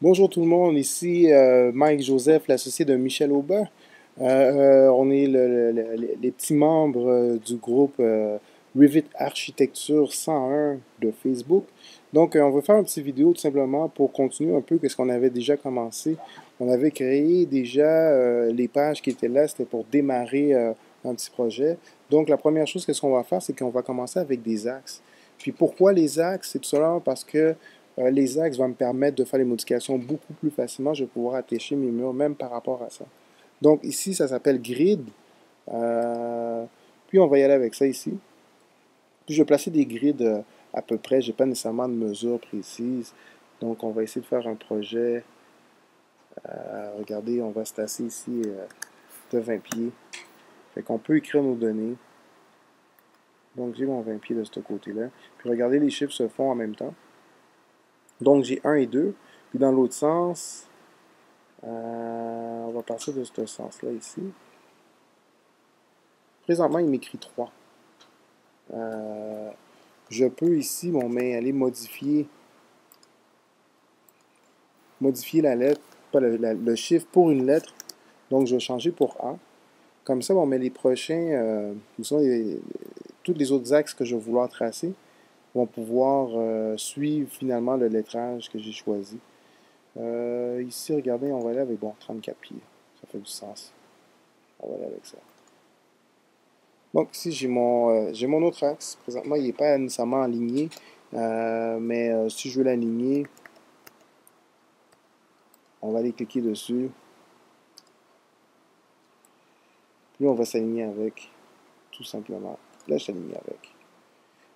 Bonjour tout le monde, ici Mike Joseph, l'associé de Michel Aubin. On est les petits membres du groupe Revit Architecture 101 de Facebook. Donc, on va faire une petite vidéo tout simplement pour continuer un peu ce qu'on avait déjà commencé. On avait créé déjà les pages qui étaient là, c'était pour démarrer un petit projet. Donc, la première chose qu'est-ce qu'on va faire, c'est qu'on va commencer avec des axes. Puis pourquoi les axes? C'est tout simplement parce que les axes vont me permettre de faire les modifications beaucoup plus facilement. Je vais pouvoir attacher mes murs même par rapport à ça. Donc ici, ça s'appelle grid. Puis on va y aller avec ça ici. Puis je vais placer des grids à peu près. Je n'ai pas nécessairement de mesure précise. Donc on va essayer de faire un projet. Regardez, on va se tasser ici de 20 pieds. Fait qu'on peut écrire nos données. Donc j'ai mon 20 pieds de ce côté-là. Puis regardez, les chiffres se font en même temps. Donc j'ai 1 et 2. Puis dans l'autre sens, on va partir de ce sens-là ici. Présentement, il m'écrit 3. Je peux ici, bon, mais aller modifier la lettre, pas le chiffre pour une lettre. Donc, je vais changer pour A. Comme ça, bon, mais les prochains, tous les autres axes que je vais vouloir tracer vont pouvoir suivre finalement le lettrage que j'ai choisi. Ici, regardez, on va aller avec, bon, 34 pieds. Ça fait du sens. On va aller avec ça. Donc ici, j'ai mon autre axe. Présentement, il n'est pas nécessairement aligné, mais si je veux l'aligner, on va aller cliquer dessus. Puis on va s'aligner avec, tout simplement. Là, je suis aligné avec.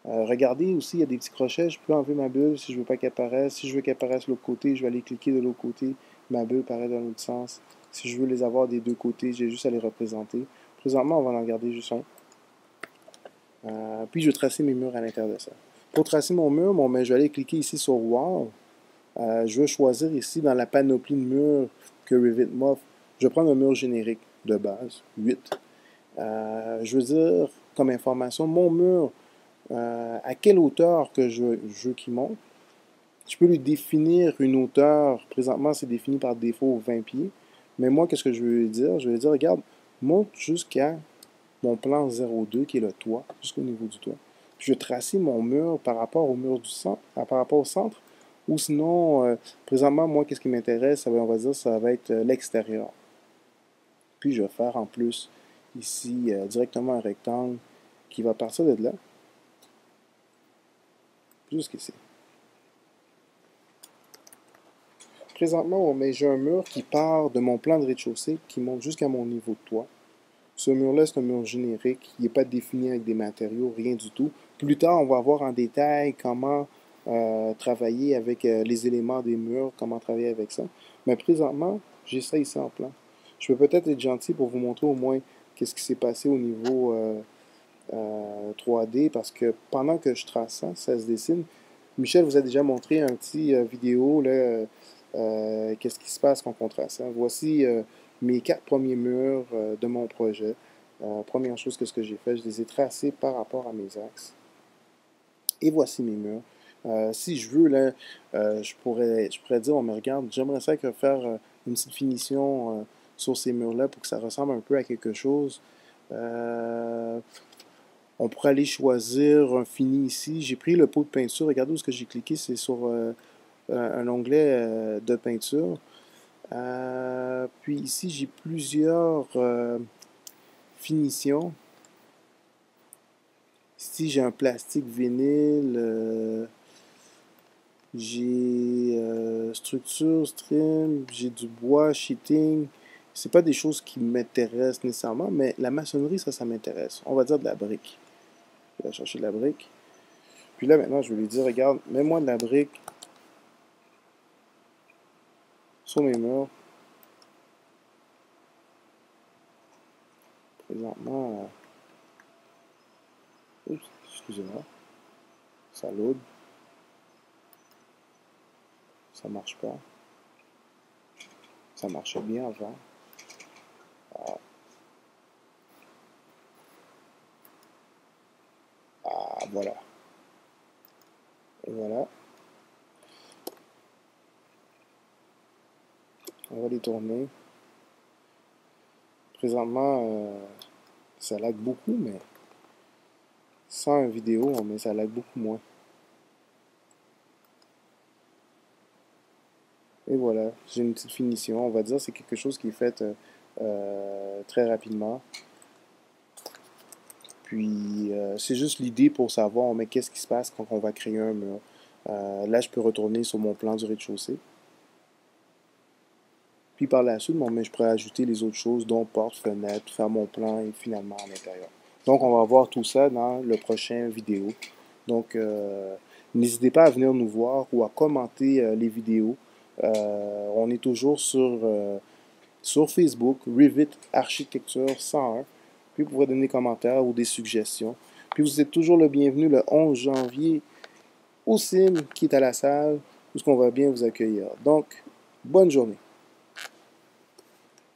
Regardez aussi, il y a des petits crochets. Je peux enlever ma bulle si je ne veux pas qu'elle apparaisse. Si je veux qu'elle apparaisse de l'autre côté, je vais aller cliquer de l'autre côté. Ma bulle paraît dans l'autre sens. Si je veux les avoir des deux côtés, j'ai juste à les représenter. Présentement, on va en garder juste un. Puis je vais tracer mes murs à l'intérieur de ça. Pour tracer mon mur, je vais aller cliquer ici sur Wall. Je vais choisir ici dans la panoplie de murs que Revit m'offre. Je vais prendre un mur générique de base, 8. Je veux dire, comme information, mon mur, à quelle hauteur que je veux qu'il monte. Je peux lui définir une hauteur. Présentement, c'est défini par défaut 20 pieds. Mais moi, qu'est-ce que je veux lui dire? Je vais lui dire, regarde, monte jusqu'à mon plan 02, qui est le toit, jusqu'au niveau du toit. Puis je vais tracer mon mur par rapport au mur du centre, par rapport au centre. Ou sinon, présentement, moi, qu'est-ce qui m'intéresse? On va dire, ça va être l'extérieur. Puis je vais faire en plus ici directement un rectangle qui va partir de là jusqu'ici. Présentement, j'ai un mur qui part de mon plan de rez-de-chaussée qui monte jusqu'à mon niveau de toit. Ce mur-là, c'est un mur générique. Il n'est pas défini avec des matériaux, rien du tout. Plus tard, on va voir en détail comment travailler avec les éléments des murs, comment travailler avec ça. Mais présentement, j'ai ça ici en plan. Je peux peut-être être gentil pour vous montrer au moins qu'est-ce qui s'est passé au niveau 3D parce que pendant que je trace ça, ça se dessine. Michel vous a déjà montré un petit vidéo là, qu'est-ce qui se passe quand on trace ça. Voici mes 4 premiers murs de mon projet. Première chose que ce que j'ai fait, je les ai tracés par rapport à mes axes. Et voici mes murs. Si je veux, là, je pourrais dire, on me regarde, j'aimerais ça que faire une petite finition sur ces murs-là pour que ça ressemble un peu à quelque chose. Euh, on pourrait aller choisir un fini ici. J'ai pris le pot de peinture. Regardez où ce que j'ai cliqué, c'est sur un onglet de peinture. Puis ici, j'ai plusieurs finitions. Ici, j'ai un plastique vinyle. J'ai structure, trim, j'ai du bois, sheeting. C'est pas des choses qui m'intéressent nécessairement, mais la maçonnerie, ça m'intéresse. On va dire de la brique. Je vais chercher de la brique. Puis là, maintenant, je vais lui dire, regarde, mets-moi de la brique sur mes murs. Présentement, oups, excusez-moi, ça load, ça marche pas. Ça marchait bien avant. Ah, voilà. Et voilà. On va les tourner. Présentement, ça lag beaucoup, mais sans une vidéo, mais ça lag beaucoup moins. Et voilà, j'ai une petite finition. On va dire que c'est quelque chose qui est fait très rapidement. Puis, c'est juste l'idée pour savoir, mais qu'est-ce qui se passe quand on va créer un mur. Là, je peux retourner sur mon plan du rez-de-chaussée. Puis par la suite, bon, mais je pourrais ajouter les autres choses, dont porte, fenêtre, faire mon plan et finalement à l'intérieur. Donc, on va voir tout ça dans le prochain vidéo. Donc, n'hésitez pas à venir nous voir ou à commenter les vidéos. On est toujours sur Facebook, Revit Architecture 101. Puis vous pouvez donner des commentaires ou des suggestions. Puis vous êtes toujours le bienvenu le 11 janvier au CIM qui est à la salle, où on va bien vous accueillir. Donc, bonne journée.